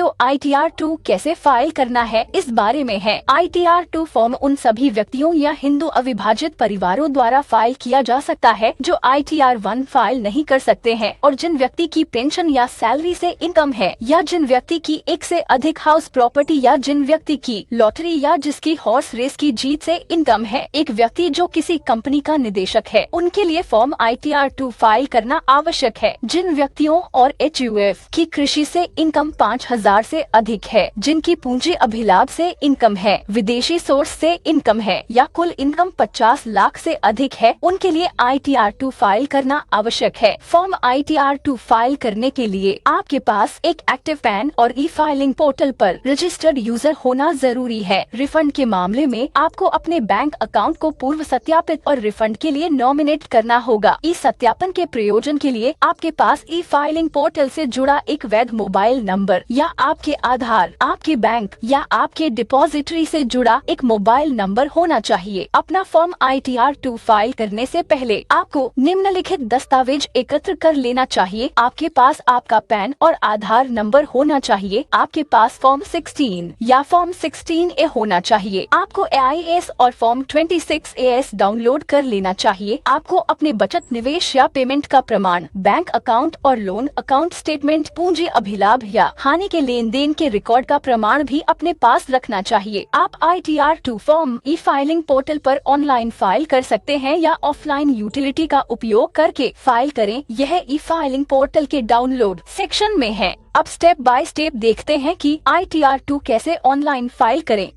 Video ITR-2 कैसे file करना है इस बारे में है। ITR-2 फॉर्म उन सभी व्यक्तियों या हिंदू अविभाजित परिवारों द्वारा फाइल किया जा सकता है जो ITR-1 फाइल नहीं कर सकते हैं और जिन व्यक्ति की पेंशन या सैलरी से इनकम है, या जिन व्यक्ति की एक से अधिक हाउस प्रॉपर्टी, या जिन व्यक्ति की लॉटरी या जिसकी हॉर्स रेस की जीत से इनकम है। एक व्यक्ति जो किसी कंपनी का निदेशक है, उनके लिए फॉर्म ITR-2 फाइल करना आवश्यक है। जिन व्यक्तियों और HUF की कृषि से इनकम 5,000 से अधिक है, जिनकी पूंजी अभिलाभ से इनकम है, विदेशी सोर्स से इनकम है या कुल इनकम 50 लाख से अधिक है, उनके लिए ITR-2 फाइल करना आवश्यक है। फॉर्म ITR-2 फाइल करने के लिए आपके पास एक एक्टिव पैन और ई-फाइलिंग पोर्टल पर रजिस्टर्ड यूजर होना जरूरी है। रिफंड के मामले में आपको अपने बैंक अकाउंट को पूर्व सत्यापित और रिफंड के लिए नॉमिनेट करना होगा। ई सत्यापन के प्रयोजन के लिए आपके पास ई-फाइलिंग पोर्टल से जुड़ा एक वैध मोबाइल नंबर या आपके आधार, आपके बैंक या आपके डिपॉजिटरी से जुड़ा एक मोबाइल नंबर होना चाहिए। अपना फॉर्म ITR-2 फाइल करने से पहले आपको निम्नलिखित दस्तावेज एकत्र कर लेना चाहिए। आपके पास आपका पैन और आधार नंबर होना चाहिए। आपके पास फॉर्म 16 या फॉर्म 16A होना चाहिए। आपको AIS और फॉर्म 26AS डाउनलोड कर लेना चाहिए। आपको अपने बचत, निवेश या पेमेंट का प्रमाण, बैंक अकाउंट और लोन अकाउंट स्टेटमेंट, पूंजी अभिलाभ या हानि के लेन देन के रिकॉर्ड का प्रमाण भी अपने पास रखना चाहिए। आप ITR-2 फॉर्म ई-फाइलिंग पोर्टल पर ऑनलाइन फाइल कर सकते हैं या ऑफलाइन यूटिलिटी का उपयोग करके फाइल करें। यह ई-फाइलिंग पोर्टल के डाउनलोड सेक्शन में है। अब स्टेप बाय स्टेप देखते हैं कि ITR-2 कैसे ऑनलाइन फाइल करें।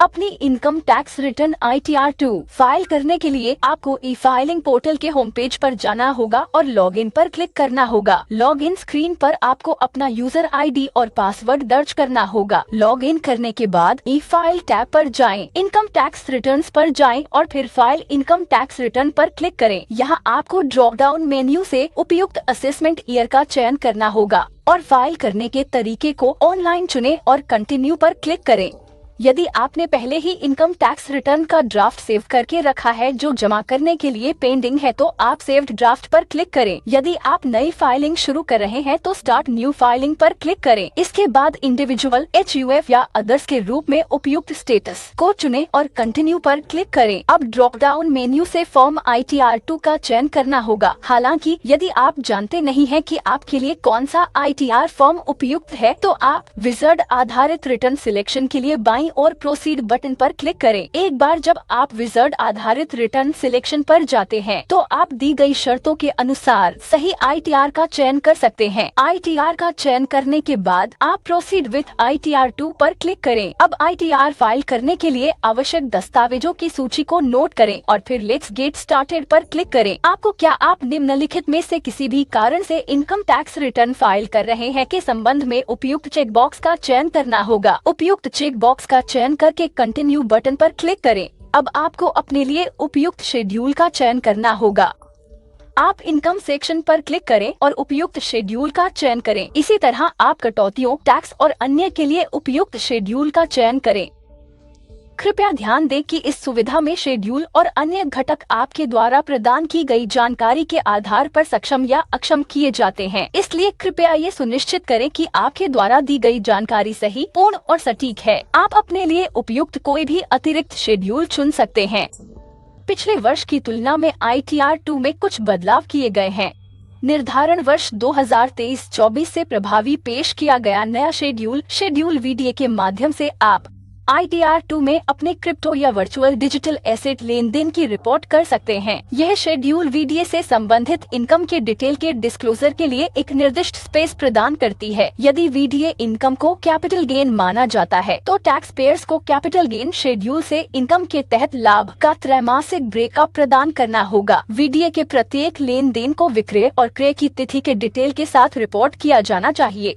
अपनी income tax return ITR-2 file करने के लिए आपको ई-फाइलिंग पोर्टल के होम पेज पर जाना होगा और लॉगिन पर क्लिक करना होगा। लॉगिन स्क्रीन पर आपको अपना यूजर ID और पासवर्ड दर्ज करना होगा। लॉगिन करने के बाद ई-फाइल टैब पर जाएं, इनकम टैक्स रिटर्न्स पर जाएं और फिर फाइल इनकम टैक्स रिटर्न पर क्लिक करें। यहाँ आपको ड्रॉप डाउन मेन्यू से उपयुक्त असेसमेंट ईयर का चयन करना होगा और फाइल करने के तरीके को ऑनलाइन चुनें और कंटिन्यू पर क्लिक करें। यदि आपने पहले ही इनकम टैक्स रिटर्न का ड्राफ्ट सेव करके रखा है जो जमा करने के लिए पेंडिंग है, तो आप सेव्ड ड्राफ्ट पर क्लिक करें। यदि आप नई फाइलिंग शुरू कर रहे हैं तो स्टार्ट न्यू फाइलिंग पर क्लिक करें। इसके बाद इंडिविजुअल, HUF या अदर्स के रूप में उपयुक्त स्टेटस को चुनें और कंटिन्यू पर क्लिक करें। अब ड्रॉप डाउन मेन्यू से फॉर्म ITR-2 का चयन करना होगा। हालांकि यदि आप जानते नहीं हैं कि आपके लिए कौन सा ITR फॉर्म उपयुक्त है, तो आप विजार्ड आधारित रिटर्न सिलेक्शन के लिए बाईं और प्रोसीड बटन पर क्लिक करें। एक बार जब आप विजार्ड आधारित रिटर्न सिलेक्शन पर जाते हैं तो आप दी गई शर्तों के अनुसार सही ITR का चयन कर सकते हैं। ITR का चयन करने के बाद आप प्रोसीड विथ ITR-2 पर क्लिक करें। अब ITR फाइल करने के लिए आवश्यक दस्तावेजों की सूची को नोट करें और फिर लेट्स गेट स्टार्टेड पर क्लिक करें। आपको क्या आप निम्नलिखित में से किसी भी कारण से इनकम टैक्स रिटर्न फाइल कर रहे हैं के संबंध में उपयुक्त चेक बॉक्स का चयन करना होगा। उपयुक्त चेक बॉक्स का चयन करके कंटिन्यू बटन पर क्लिक करें। अब आपको अपने लिए उपयुक्त शेड्यूल का चयन करना होगा। आप इनकम सेक्शन पर क्लिक करें और उपयुक्त शेड्यूल का चयन करें। इसी तरह आप कटौतियों, टैक्स और अन्य के लिए उपयुक्त शेड्यूल का चयन करें। कृपया ध्यान दें कि इस सुविधा में शेड्यूल और अन्य घटक आपके द्वारा प्रदान की गई जानकारी के आधार पर सक्षम या अक्षम किए जाते हैं। इसलिए कृपया ये सुनिश्चित करें कि आपके द्वारा दी गई जानकारी सही, पूर्ण और सटीक है। आप अपने लिए उपयुक्त कोई भी अतिरिक्त शेड्यूल चुन सकते हैं। पिछले वर्ष की तुलना में ITR-2 में कुछ बदलाव किए गए हैं। निर्धारण वर्ष 2023-24 से प्रभावी पेश किया गया नया शेड्यूल VDA के माध्यम से आप ITR-2 में अपने क्रिप्टो या वर्चुअल डिजिटल एसेट लेन देन की रिपोर्ट कर सकते हैं। यह शेड्यूल VDA से संबंधित इनकम के डिटेल के डिस्क्लोजर के लिए एक निर्दिष्ट स्पेस प्रदान करती है। यदि VDA इनकम को कैपिटल गेन माना जाता है तो टैक्स पेयर्स को कैपिटल गेन शेड्यूल से इनकम के तहत लाभ का त्रैमासिक ब्रेकअप प्रदान करना होगा। VDA के प्रत्येक लेन देन को विक्रय और क्रय की तिथि के डिटेल के साथ रिपोर्ट किया जाना चाहिए।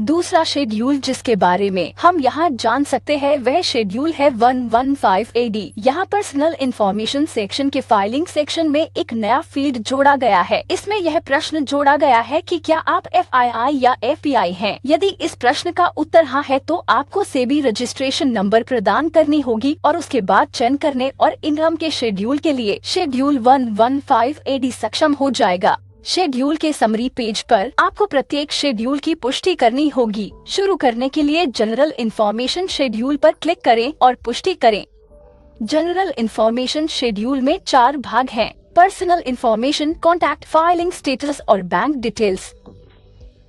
दूसरा शेड्यूल जिसके बारे में हम यहाँ जान सकते हैं वह शेड्यूल है 115 AD। यहाँ पर्सनल इंफॉर्मेशन सेक्शन के फाइलिंग सेक्शन में एक नया फील्ड जोड़ा गया है। इसमें यह प्रश्न जोड़ा गया है कि क्या आप FII या FPI हैं। यदि इस प्रश्न का उत्तर हाँ है तो आपको सेबी रजिस्ट्रेशन नंबर प्रदान करनी होगी और उसके बाद चयन करने और इनकम के शेड्यूल के लिए शेड्यूल 115 AD सक्षम हो जाएगा। शेड्यूल के समरी पेज पर आपको प्रत्येक शेड्यूल की पुष्टि करनी होगी। शुरू करने के लिए जनरल इन्फॉर्मेशन शेड्यूल पर क्लिक करें और पुष्टि करें। जनरल इन्फॉर्मेशन शेड्यूल में 4 भाग हैं: personal information, contact, filing status और बैंक डिटेल्स।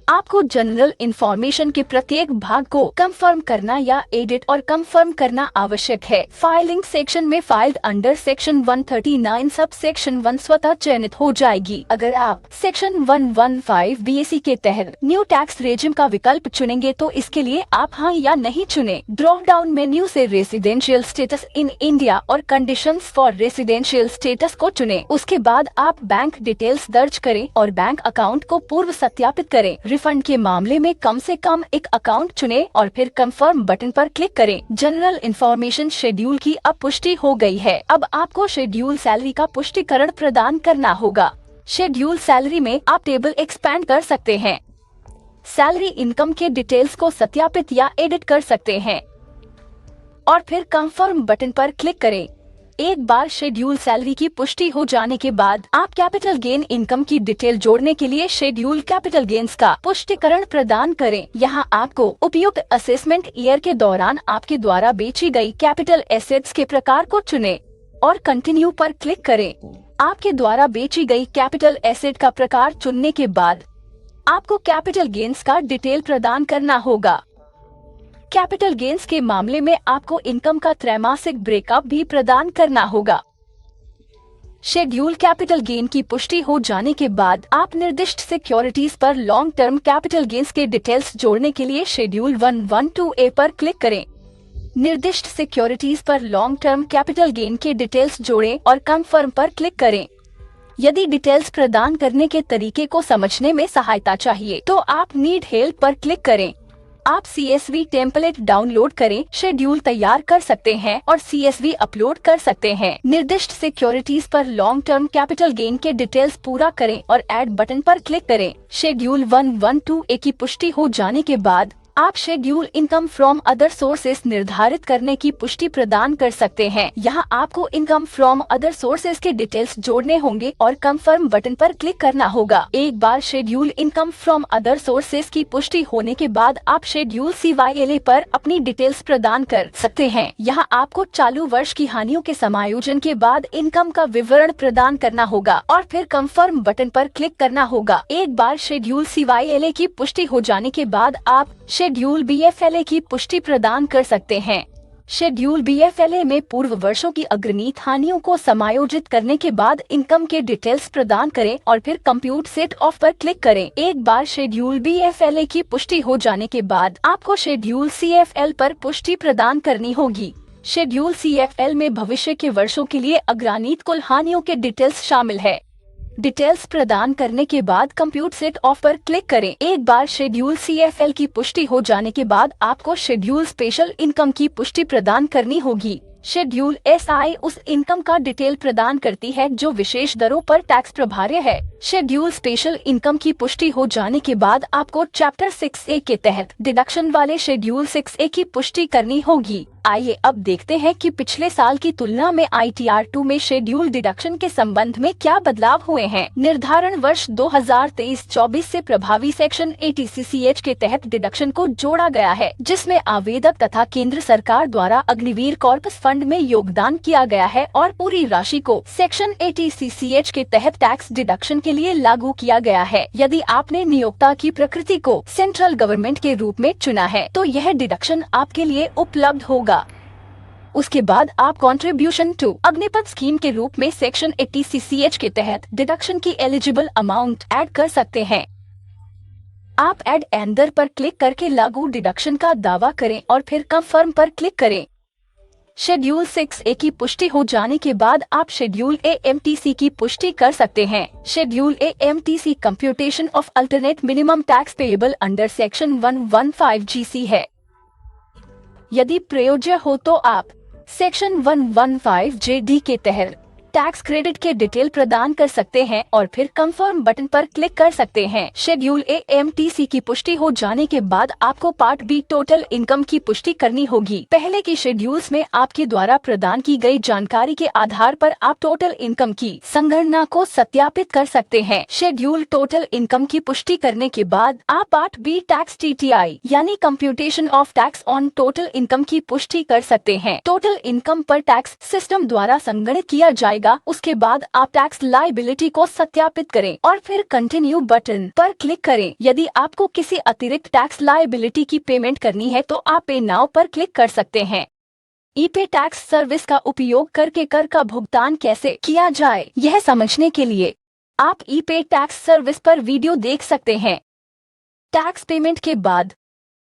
आपको जनरल इन्फॉर्मेशन के प्रत्येक भाग को कंफर्म करना या एडिट और कंफर्म करना आवश्यक है। फाइलिंग सेक्शन में filed under section 139 sub section 1 स्वतः चयनित हो जाएगी। अगर आप सेक्शन 115 BAC के तहत न्यू टैक्स रेजिम का विकल्प चुनेंगे तो इसके लिए आप हाँ या नहीं चुने। ड्रॉप डाउन मेन्यू से रेसिडेंशियल स्टेटस इन इंडिया और कंडीशंस फॉर रेसिडेंशियल स्टेटस को चुने। उसके बाद आप बैंक डिटेल्स दर्ज करें और बैंक अकाउंट को पूर्व सत्यापित करें। फंड के मामले में कम से कम एक अकाउंट चुनें और फिर कंफर्म बटन पर क्लिक करें। जनरल इन्फॉर्मेशन शेड्यूल की अब पुष्टि हो गई है। अब आपको शेड्यूल सैलरी का पुष्टिकरण प्रदान करना होगा। शेड्यूल सैलरी में आप टेबल एक्सपैंड कर सकते हैं। सैलरी इनकम के डिटेल्स को सत्यापित या एडिट कर सकते हैं और फिर कंफर्म बटन पर क्लिक करें। एक बार शेड्यूल सैलरी की पुष्टि हो जाने के बाद आप कैपिटल गेन इनकम की डिटेल जोड़ने के लिए शेड्यूल कैपिटल गेन्स का पुष्टिकरण प्रदान करें। यहाँ आपको उपयुक्त असेसमेंट ईयर के दौरान आपके द्वारा बेची गई कैपिटल एसेट्स के प्रकार को चुनें और कंटिन्यू पर क्लिक करें। आपके द्वारा बेची गई कैपिटल एसेट का प्रकार चुनने के बाद आपको कैपिटल गेन्स का डिटेल प्रदान करना होगा। कैपिटल गेन्स के मामले में आपको इनकम का त्रैमासिक ब्रेकअप भी प्रदान करना होगा। शेड्यूल कैपिटल गेन की पुष्टि हो जाने के बाद आप निर्दिष्ट सिक्योरिटीज पर लॉन्ग टर्म कैपिटल गेन्स के डिटेल्स जोड़ने के लिए शेड्यूल 112A पर क्लिक करें। निर्दिष्ट सिक्योरिटीज पर लॉन्ग टर्म कैपिटल गेन के डिटेल्स जोड़ें और कंफर्म पर क्लिक करें। यदि डिटेल्स प्रदान करने के तरीके को समझने में सहायता चाहिए तो आप नीड हेल्प पर क्लिक करें। आप CSV टेम्पलेट डाउनलोड करें, शेड्यूल तैयार कर सकते हैं और CSV अपलोड कर सकते हैं। निर्दिष्ट सिक्योरिटीज पर लॉन्ग टर्म कैपिटल गेन के डिटेल्स पूरा करें और ऐड बटन पर क्लिक करें। शेड्यूल 112A की पुष्टि हो जाने के बाद आप schedule income from other sources निर्धारित करने की पुष्टि प्रदान कर सकते हैं। यहाँ आपको इनकम फ्रॉम अदर सोर्सेस के डिटेल्स जोड़ने होंगे और कंफर्म बटन पर क्लिक करना होगा। एक बार schedule income from other sources की पुष्टि होने के बाद आप शेड्यूल CYLA पर अपनी डिटेल्स प्रदान कर सकते हैं। यहाँ आपको चालू वर्ष की हानियों के समायोजन के बाद इनकम का विवरण प्रदान करना होगा और फिर कंफर्म बटन पर क्लिक करना होगा। एक बार शेड्यूल CYLA की पुष्टि हो जाने के बाद आप शेड्यूल BFLA की पुष्टि प्रदान कर सकते हैं। शेड्यूल BFLA में पूर्व वर्षों की अग्रणीत हानियों को समायोजित करने के बाद इनकम के डिटेल्स प्रदान करें और फिर कंप्यूट सेट ऑफ पर क्लिक करें। एक बार शेड्यूल BFLA की पुष्टि हो जाने के बाद आपको शेड्यूल CFL पर पुष्टि प्रदान करनी होगी। शेड्यूल CFL में भविष्य के वर्षों के लिए अग्रणीत कुल हानियों के डिटेल्स शामिल है। डिटेल्स प्रदान करने के बाद कंप्यूट सेट ऑफ पर क्लिक करें। एक बार शेड्यूल CFL की पुष्टि हो जाने के बाद आपको शेड्यूल स्पेशल इनकम की पुष्टि प्रदान करनी होगी। शेड्यूल SI उस इनकम का डिटेल प्रदान करती है जो विशेष दरों पर टैक्स प्रभार्य है। शेड्यूल स्पेशल इनकम की पुष्टि हो जाने के बाद आपको चैप्टर 6A के तहत डिडक्शन वाले शेड्यूल 6A की पुष्टि करनी होगी। आइए अब देखते हैं कि पिछले साल की तुलना में ITR 2 में शेड्यूल डिडक्शन के संबंध में क्या बदलाव हुए हैं। निर्धारण वर्ष 2023-24 से प्रभावी सेक्शन 80 CCH के तहत डिडक्शन को जोड़ा गया है, जिसमें आवेदक तथा केंद्र सरकार द्वारा अग्निवीर कॉर्पस फंड में योगदान किया गया है और पूरी राशि को सेक्शन 80 CCH के तहत टैक्स डिडक्शन के लिए लागू किया गया है। यदि आपने नियोक्ता की प्रकृति को सेंट्रल गवर्नमेंट के रूप में चुना है तो यह डिडक्शन आपके लिए उपलब्ध होगा। उसके बाद आप कंट्रीब्यूशन टू अग्निपथ स्कीम के रूप में सेक्शन 80 CCH के तहत डिडक्शन की एलिजिबल अमाउंट ऐड कर सकते हैं। आप ऐड एंडर पर क्लिक करके लागू डिडक्शन का दावा करें और फिर कंफर्म पर क्लिक करें। शेड्यूल 6A की पुष्टि हो जाने के बाद आप शेड्यूल AMTC की पुष्टि कर सकते हैं। Schedule AMTC computation of alternate minimum tax payable under section 115 GC है। यदि प्रयोज्य हो तो आप सेक्शन 115 JD के तहत टैक्स क्रेडिट के डिटेल प्रदान कर सकते हैं और फिर कंफर्म बटन पर क्लिक कर सकते हैं। शेड्यूल AMTC की पुष्टि हो जाने के बाद आपको पार्ट बी टोटल इनकम की पुष्टि करनी होगी। पहले की शेड्यूल्स में आपके द्वारा प्रदान की गई जानकारी के आधार पर आप टोटल इनकम की संगणना को सत्यापित कर सकते हैं। शेड्यूल टोटल इनकम की पुष्टि करने के बाद आप पार्ट बी टैक्स TTI यानी computation of tax on total income की पुष्टि कर सकते हैं। टोटल इनकम पर टैक्स सिस्टम द्वारा संगणित किया जाएगा। उसके बाद आप टैक्स लायबिलिटी को सत्यापित करें और फिर कंटिन्यू बटन पर क्लिक करें। यदि आपको किसी अतिरिक्त टैक्स लायबिलिटी की पेमेंट करनी है तो आप पे नाउ पर क्लिक कर सकते हैं। ईपे टैक्स सर्विस का उपयोग करके कर का भुगतान कैसे किया जाए, यह समझने के लिए आप ईपे टैक्स सर्विस पर वीडियो देख सकते हैं। टैक्स पेमेंट के बाद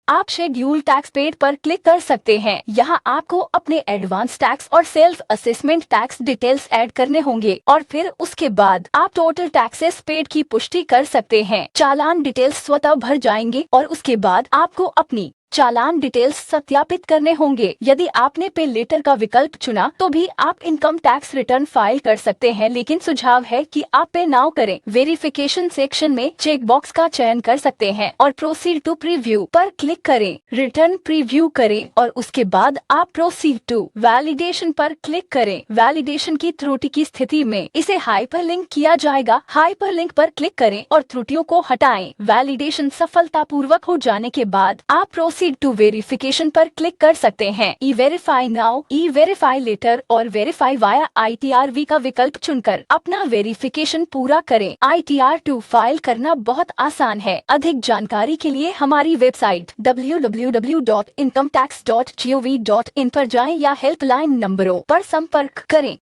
आप शेड्यूल टैक्स पेड पर क्लिक कर सकते हैं। यहाँ आपको अपने एडवांस टैक्स और self assessment tax details add करने होंगे और फिर उसके बाद आप टोटल टैक्सेस पेड की पुष्टि कर सकते हैं। चालान डिटेल्स स्वतः भर जाएंगे और उसके बाद आपको अपनी चालान डिटेल्स सत्यापित करने होंगे। यदि आपने पे लेटर का विकल्प चुना तो भी आप इनकम टैक्स रिटर्न फाइल कर सकते हैं, लेकिन सुझाव है कि आप पे नाउ करें। वेरिफिकेशन सेक्शन में चेक बॉक्स का चयन कर सकते हैं और प्रोसीड टू प्रीव्यू पर क्लिक करें। रिटर्न प्रीव्यू करें और उसके बाद आप प्रोसीड टू वैलिडेशन पर क्लिक करें। वैलिडेशन की त्रुटि की स्थिति में इसे हाइपरलिंक किया जाएगा। हाइपरलिंक पर क्लिक करें और त्रुटियों को हटाएं। वैलिडेशन सफलतापूर्वक हो जाने के बाद आप प्रोसीड टू वेरिफिकेशन पर क्लिक कर सकते हैं। ई-वेरीफाई नाउ, ई-वेरीफाई लेटर और वेरीफाई वाया ITR-V का विकल्प चुनकर अपना वेरिफिकेशन पूरा करें। ITR-2 फाइल करना बहुत आसान है। अधिक जानकारी के लिए हमारी वेबसाइट www.incometax.gov.in पर जाएं या हेल्पलाइन नंबरों पर संपर्क करें।